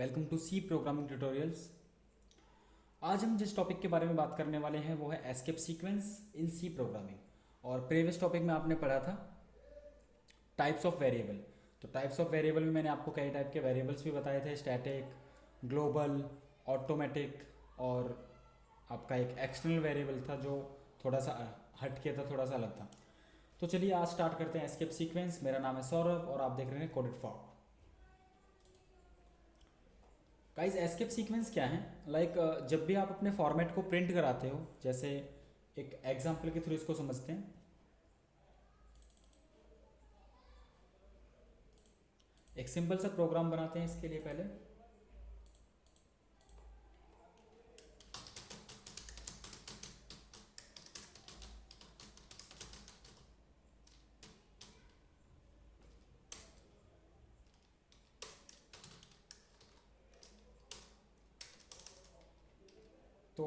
Welcome to C programming tutorials. आज हम जिस टॉपिक के बारे में बात करने वाले हैं वो है escape sequence in C programming. और प्रीवियस टॉपिक में आपने पढ़ा था टाइप्स ऑफ वेरिएबल। तो टाइप्स ऑफ वेरिएबल में मैंने आपको कई टाइप के वेरिएबल्स भी बताए थे, स्टैटिक, ग्लोबल, ऑटोमेटिक, और आपका एक एक्सटर्नल वेरिएबल था जो थोड़ा सा हट के था, थोड़ा सा अलग था। तो चलिए आज स्टार्ट करते हैं एस्केप सीक्वेंस। मेरा नाम है सौरभ और आप देख रहे हैं coded for. Guys, escape sequence क्या है? जब भी आप अपने फॉर्मेट को प्रिंट कराते हो, जैसे एक एग्जांपल के थ्रू इसको समझते हैं। एक सिंपल सा प्रोग्राम बनाते हैं इसके लिए पहले। तो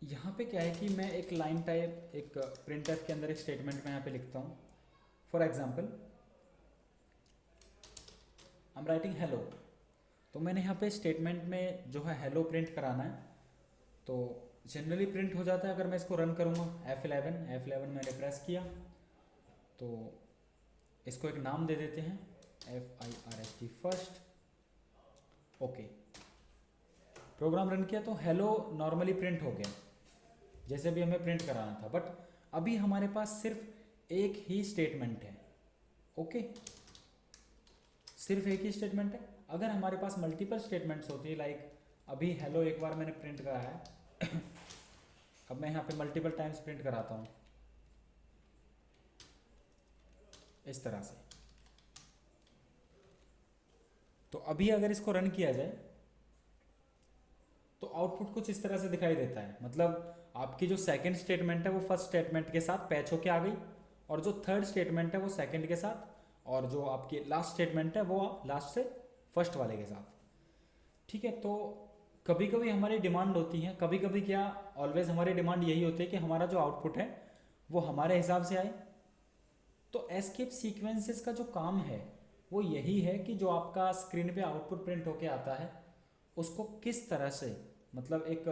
यहाँ पे क्या है कि मैं एक लाइन टाइप एक प्रिंटफ के अंदर एक स्टेटमेंट में यहाँ पे लिखता हूँ। For example I am writing hello. तो मैंने यहाँ पे स्टेटमेंट में जो है हेलो प्रिंट कराना है। तो जनरली प्रिंट हो जाता है अगर मैं इसको रन करूँगा। F11 मैंने प्रेस किया तो इसको एक नाम दे देते हैं, FIRST first. Okay, program run किया तो हेलो नॉर्मली प्रिंट हो गया जैसे भी हमें प्रिंट कराना था। बट अभी हमारे पास सिर्फ एक ही स्टेटमेंट है। ओके, सिर्फ एक ही स्टेटमेंट है। अगर हमारे पास मल्टीपल स्टेटमेंट्स होती है, लाइक अभी हेलो एक बार मैंने प्रिंट कराया है अब मैं यहाँ पे मल्टीपल टाइम्स प्रिंट कराता हूँ इस तरह से। तो अभी अगर इसको रन किया जाए तो आउटपुट कुछ इस तरह से दिखाई देता है। मतलब आपकी जो सेकंड स्टेटमेंट है वो फर्स्ट स्टेटमेंट के साथ पैच होके आ गई, और जो थर्ड स्टेटमेंट है वो सेकंड के साथ, और जो आपकी लास्ट स्टेटमेंट है वो लास्ट से फर्स्ट वाले के साथ। ठीक है, तो कभी कभी हमारी डिमांड होती है, कभी कभी क्या ऑलवेज हमारी डिमांड यही होती है कि हमारा जो आउटपुट है वो हमारे हिसाब से आए। तो एस्केप सीक्वेंसेस का जो काम है वो यही है कि जो आपका स्क्रीन पे आउटपुट प्रिंट होके आता है उसको किस तरह से, मतलब एक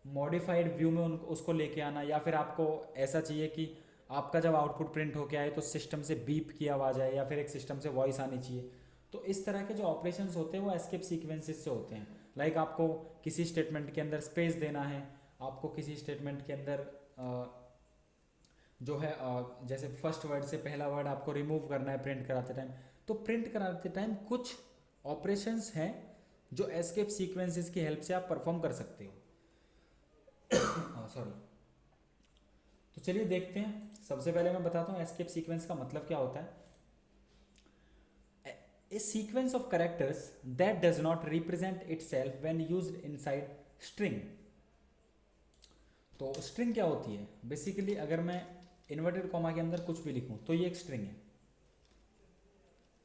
मॉडिफाइड व्यू में उनको उसको लेके आना, या फिर आपको ऐसा चाहिए कि आपका जब आउटपुट प्रिंट होके आए तो सिस्टम से बीप की आवाज़ आए, या फिर एक सिस्टम से वॉइस आनी चाहिए। तो इस तरह के जो ऑपरेशंस होते हैं वो एस्केप सीक्वेंसेस से होते हैं। लाइक आपको किसी स्टेटमेंट के अंदर स्पेस देना है, आपको किसी स्टेटमेंट के अंदर जो है जैसे फर्स्ट वर्ड से पहला वर्ड आपको रिमूव करना है प्रिंट कराते टाइम। तो प्रिंट कराते टाइम कुछ ऑपरेशंस हैं जो एस्केप सीक्वेंसेस की हेल्प से आप परफॉर्म कर सकते हो। सॉरी। तो चलिए देखते हैं। सबसे पहले मैं बताता हूँ एस्केप सीक्वेंस का मतलब क्या होता है। A sequence of characters that does not represent itself when used inside string. तो स्ट्रिंग क्या होती है? बेसिकली अगर मैं इन्वर्टेड कॉमा के अंदर कुछ भी लिखूं तो ये एक स्ट्रिंग है।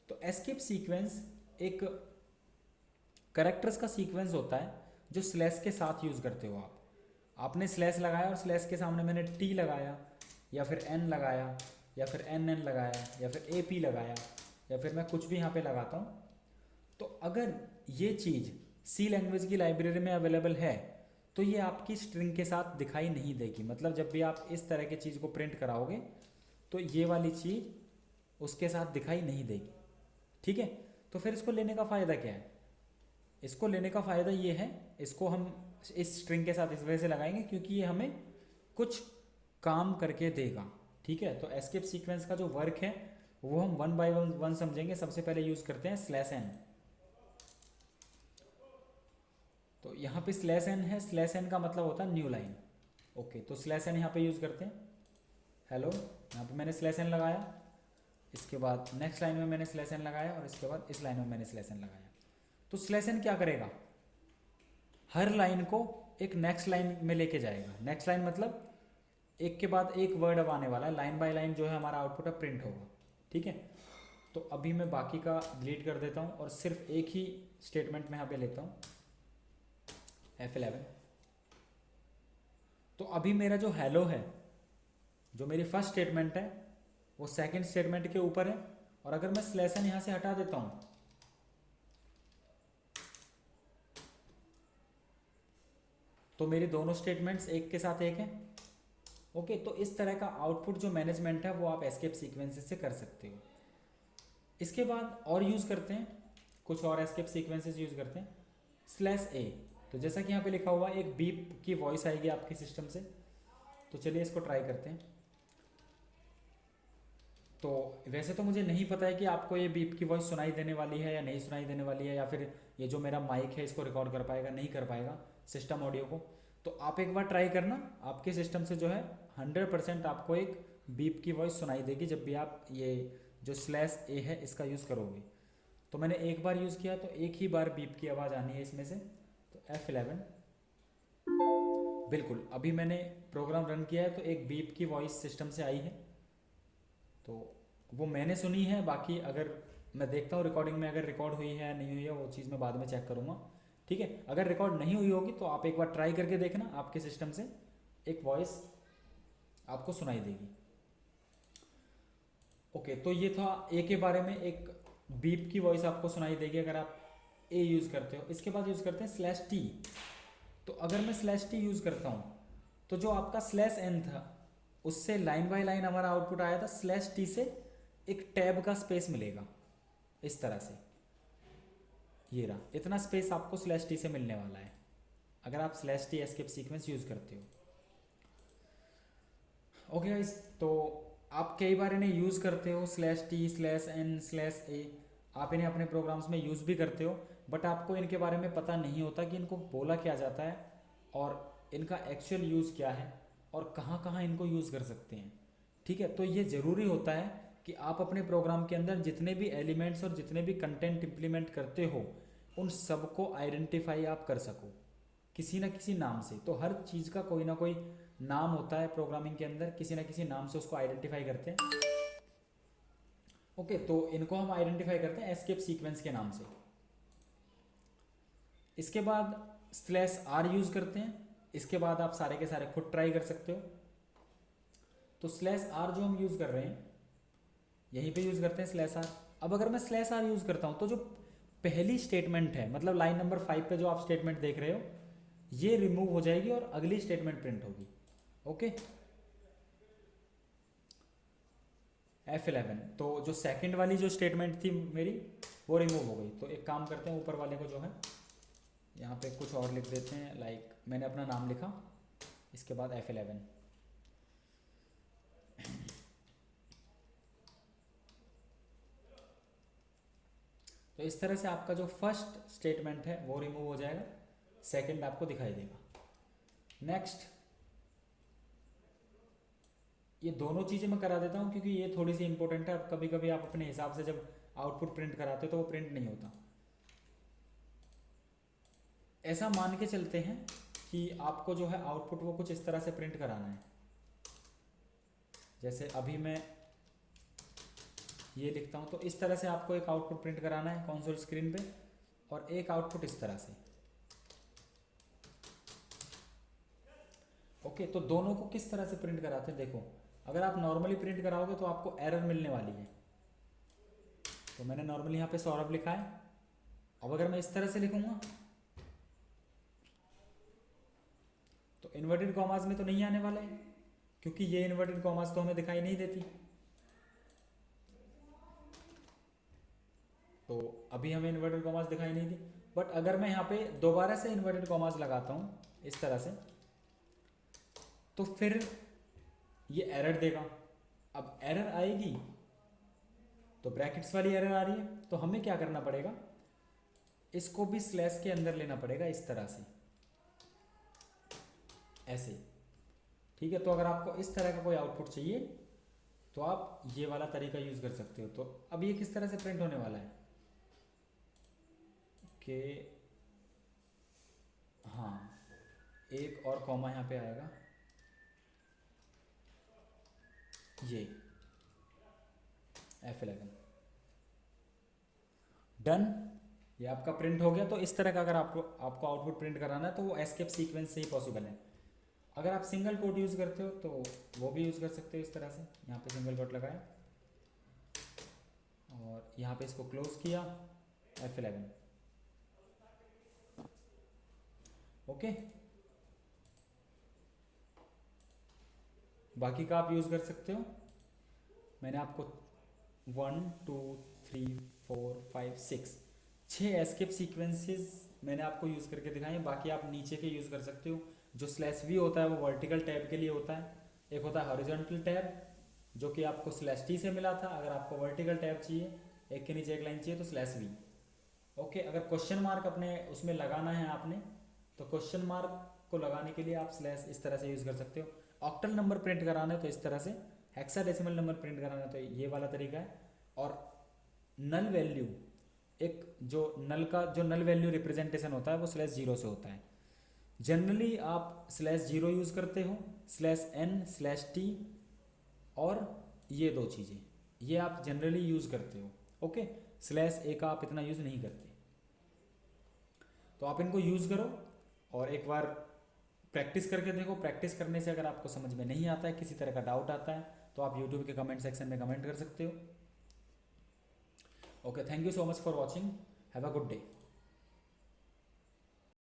तो एस्केप सीक्वेंस एक कैरेक्टर्स का सीक्वेंस होता है जो स्लैश के साथ यूज करते हो आप। आपने स्लैश लगाया और स्लैश के सामने मैंने टी लगाया, या फिर एन लगाया, या फिर एन एन लगाया, या फिर ए पी लगाया, या फिर मैं कुछ भी यहाँ पे लगाता हूँ। तो अगर ये चीज़ सी लैंग्वेज की लाइब्रेरी में अवेलेबल है तो ये आपकी स्ट्रिंग के साथ दिखाई नहीं देगी। मतलब जब भी आप इस तरह की चीज़ को प्रिंट कराओगे तो ये वाली चीज़ उसके साथ दिखाई नहीं देगी। ठीक है, तो फिर इसको लेने का फ़ायदा क्या है? इसको लेने का फ़ायदा ये है, इसको हम इस स्ट्रिंग के साथ इस वजह से लगाएंगे क्योंकि ये हमें कुछ काम करके देगा। ठीक है, तो एस्केप सीक्वेंस का जो वर्क है वो हम वन बाय वन समझेंगे। सबसे पहले यूज़ करते हैं स्लैश एन। तो यहाँ पे स्लैश एन है, स्लैश एन का मतलब होता है न्यू लाइन। ओके, तो स्लैश एन यहाँ पे यूज़ करते हैं। हेलो, यहाँ पे मैंने स्लैश एन लगाया, इसके बाद नेक्स्ट लाइन में मैंने स्लैश एन लगाया, और इसके बाद इस लाइन में मैंने स्लैश एन लगाया। तो स्लैश एन क्या करेगा? हर लाइन को एक नेक्स्ट लाइन में लेके जाएगा। नेक्स्ट लाइन मतलब एक के बाद एक वर्ड अब आने वाला है, लाइन बाय लाइन जो है हमारा आउटपुट अब प्रिंट होगा। ठीक है, तो अभी मैं बाकी का डिलीट कर देता हूँ और सिर्फ एक ही स्टेटमेंट में यहाँ पे लेता हूँ, F11। तो अभी मेरा जो हेलो है, जो मेरी फर्स्ट स्टेटमेंट है, वो सेकंड स्टेटमेंट के ऊपर है। और अगर मैं स्लैश एन यहाँ से हटा देता हूँ तो मेरी दोनों स्टेटमेंट्स एक के साथ एक हैं। ओके, तो इस तरह का आउटपुट जो मैनेजमेंट है वो आप एस्केप सीक्वेंसेस से कर सकते हो। इसके बाद और यूज़ करते हैं, कुछ और एस्केप सीक्वेंसेस यूज़ करते हैं। स्लैश ए, तो जैसा कि यहाँ पे लिखा हुआ है एक बीप की वॉइस आएगी आपके सिस्टम से। तो चलिए इसको ट्राई करते हैं। तो वैसे तो मुझे नहीं पता है कि आपको ये बीप की वॉइस सुनाई देने वाली है या नहीं सुनाई देने वाली है, या फिर ये जो मेरा माइक है इसको रिकॉर्ड कर पाएगा नहीं कर पाएगा सिस्टम ऑडियो को। तो आप एक बार ट्राई करना, आपके सिस्टम से जो है 100% आपको एक बीप की वॉइस सुनाई देगी जब भी आप ये जो स्लैश ए है इसका यूज़ करोगे। तो मैंने एक बार यूज़ किया तो एक ही बार बीप की आवाज़ आनी है इसमें से। तो F11, बिल्कुल अभी मैंने प्रोग्राम रन किया है तो एक बीप की वॉइस सिस्टम से आई है, तो वो मैंने सुनी है। बाकी अगर मैं देखता हूँ रिकॉर्डिंग में अगर रिकॉर्ड हुई है या नहीं हुई है वो चीज़ मैं बाद में चेक करूँगा, ठीक है। अगर रिकॉर्ड नहीं हुई होगी तो आप एक बार ट्राई करके देखना, आपके सिस्टम से एक वॉइस आपको सुनाई देगी। ओके, तो ये था ए के बारे में, एक बीप की वॉइस आपको सुनाई देगी अगर आप ए यूज़ करते हो। इसके बाद यूज़ करते हैं स्लैश टी। तो अगर मैं स्लैश टी यूज़ करता हूँ तो जो आपका स्लैश एन था उससे लाइन बाय लाइन हमारा आउटपुट आया था, स्लैश टी से एक टैब का स्पेस मिलेगा इस तरह से। ये रहा, इतना स्पेस आपको स्लैश टी से मिलने वाला है अगर आप slash T escape sequence use करते हो। ओके गाइस, तो आप कई बार इन्हें यूज़ करते हो, slash T, slash N, slash A, आप इन्हें अपने प्रोग्राम्स में यूज़ भी करते हो, बट आपको इनके बारे में पता नहीं होता कि इनको बोला क्या जाता है और इनका एक्चुअल यूज़ क्या है और कहाँ कहाँ इनको यूज़ कर सकते हैं, ठीक है। तो ये ज़रूरी होता है कि आप अपने प्रोग्राम के अंदर जितने भी एलिमेंट्स और जितने भी कंटेंट इम्प्लीमेंट करते हो उन सबको आइडेंटिफाई आप कर सको किसी ना किसी नाम से। तो हर चीज़ का कोई ना कोई नाम होता है प्रोग्रामिंग के अंदर, किसी ना किसी नाम से उसको आइडेंटिफाई करते हैं। ओके, तो इनको हम आइडेंटिफाई करते हैं एस्केप सीक्वेंस के नाम से। इसके बाद स्लैश आर यूज़ करते हैं। इसके बाद आप सारे के सारे खुद ट्राई कर सकते हो। तो स्लैश आर जो हम यूज़ कर रहे हैं यहीं पे यूज़ करते हैं स्लैश आर। अब अगर मैं स्लैश आर यूज़ करता हूँ तो जो पहली स्टेटमेंट है, मतलब लाइन नंबर 5 पे जो आप स्टेटमेंट देख रहे हो, ये रिमूव हो जाएगी और अगली स्टेटमेंट प्रिंट होगी। ओके, F11, तो जो सेकंड वाली जो स्टेटमेंट थी मेरी वो रिमूव हो गई। तो एक काम करते हैं, ऊपर वाले को जो है यहाँ पे कुछ और लिख देते हैं, लाइक मैंने अपना नाम लिखा, इसके बाद F11। तो इस तरह से आपका जो फर्स्ट स्टेटमेंट है वो रिमूव हो जाएगा, सेकंड आपको दिखाई देगा। नेक्स्ट, ये दोनों चीज़ें मैं करा देता हूँ क्योंकि ये थोड़ी सी इंपॉर्टेंट है। कभी कभी आप अपने हिसाब से जब आउटपुट प्रिंट कराते हो तो वो प्रिंट नहीं होता। ऐसा मान के चलते हैं कि आपको जो है आउटपुट वो कुछ इस तरह से प्रिंट कराना है। जैसे अभी मैं ये लिखता हूँ तो इस तरह से आपको एक आउटपुट प्रिंट कराना है कंसोल स्क्रीन पे, और एक आउटपुट इस तरह से। ओके, तो दोनों को किस तरह से प्रिंट कराते हैं देखो। अगर आप नॉर्मली प्रिंट कराओगे तो आपको एरर मिलने वाली है। तो मैंने नॉर्मली यहाँ पे सौरभ लिखा है। अब अगर मैं इस तरह से लिखूंगा तो इन्वर्टेड कॉमास में तो नहीं आने वाला है, क्योंकि ये इन्वर्टेड कॉमास तो हमें दिखाई नहीं देती। तो अभी हमें इन्वर्टेड कॉमास दिखाई नहीं दी, बट अगर मैं यहाँ पे दोबारा से इन्वर्टेड कॉमास लगाता हूँ इस तरह से तो फिर ये एरर देगा। अब एरर आएगी तो ब्रैकेट्स वाली एरर आ रही है, तो हमें क्या करना पड़ेगा, इसको भी स्लैश के अंदर लेना पड़ेगा इस तरह से, ऐसे, ठीक है। तो अगर आपको इस तरह का कोई आउटपुट चाहिए तो आप ये वाला तरीका यूज कर सकते हो। तो अब ये किस तरह से प्रिंट होने वाला है कि हाँ, एक और कॉमा यहाँ पे आएगा, ये F11 डन, ये आपका प्रिंट हो गया। तो इस तरह का अगर आपको आउटपुट प्रिंट कराना है तो वो एस्केप सीक्वेंस से ही पॉसिबल है। अगर आप सिंगल कोट यूज़ करते हो तो वो भी यूज़ कर सकते हो इस तरह से। यहाँ पे सिंगल कोट लगाया और यहाँ पे इसको क्लोज किया, F11। ओके, बाकी का आप यूज़ कर सकते हो। मैंने आपको 1 2 3 4 5 6 एस्केप सीक्वेंसेस मैंने आपको यूज़ करके दिखाए हैं। बाकी आप नीचे के यूज़ कर सकते हो। जो स्लैश वी होता है वो वर्टिकल टैब के लिए होता है, एक होता है हॉरिजॉन्टल टैब जो कि आपको स्लैश टी से मिला था। अगर आपको वर्टिकल टैब चाहिए, एक के नीचे एक लाइन चाहिए, तो स्लैश वी। ओके, अगर क्वेश्चन मार्क अपने उसमें लगाना है आपने, तो क्वेश्चन मार्क को लगाने के लिए आप स्लैश इस तरह से यूज़ कर सकते हो। ऑक्टल नंबर प्रिंट कराना है तो इस तरह से, हेक्साडेसिमल नंबर प्रिंट कराना है तो ये वाला तरीका है। और नल वैल्यू, एक जो नल वैल्यू रिप्रेजेंटेशन होता है वो स्लैश जीरो से होता है। जनरली आप स्लैश जीरो यूज़ करते हो, स्लैश एन, स्लैश टी, और ये दो चीज़ें ये आप जनरली यूज़ करते हो। ओके, स्लैश ए का आप इतना यूज़ नहीं करते, तो आप इनको यूज़ करो और एक बार प्रैक्टिस करके देखो। प्रैक्टिस करने से अगर आपको समझ में नहीं आता है, किसी तरह का डाउट आता है, तो आप यूट्यूब के कमेंट सेक्शन में कमेंट कर सकते हो। Okay, thank you so much for watching, have a good day.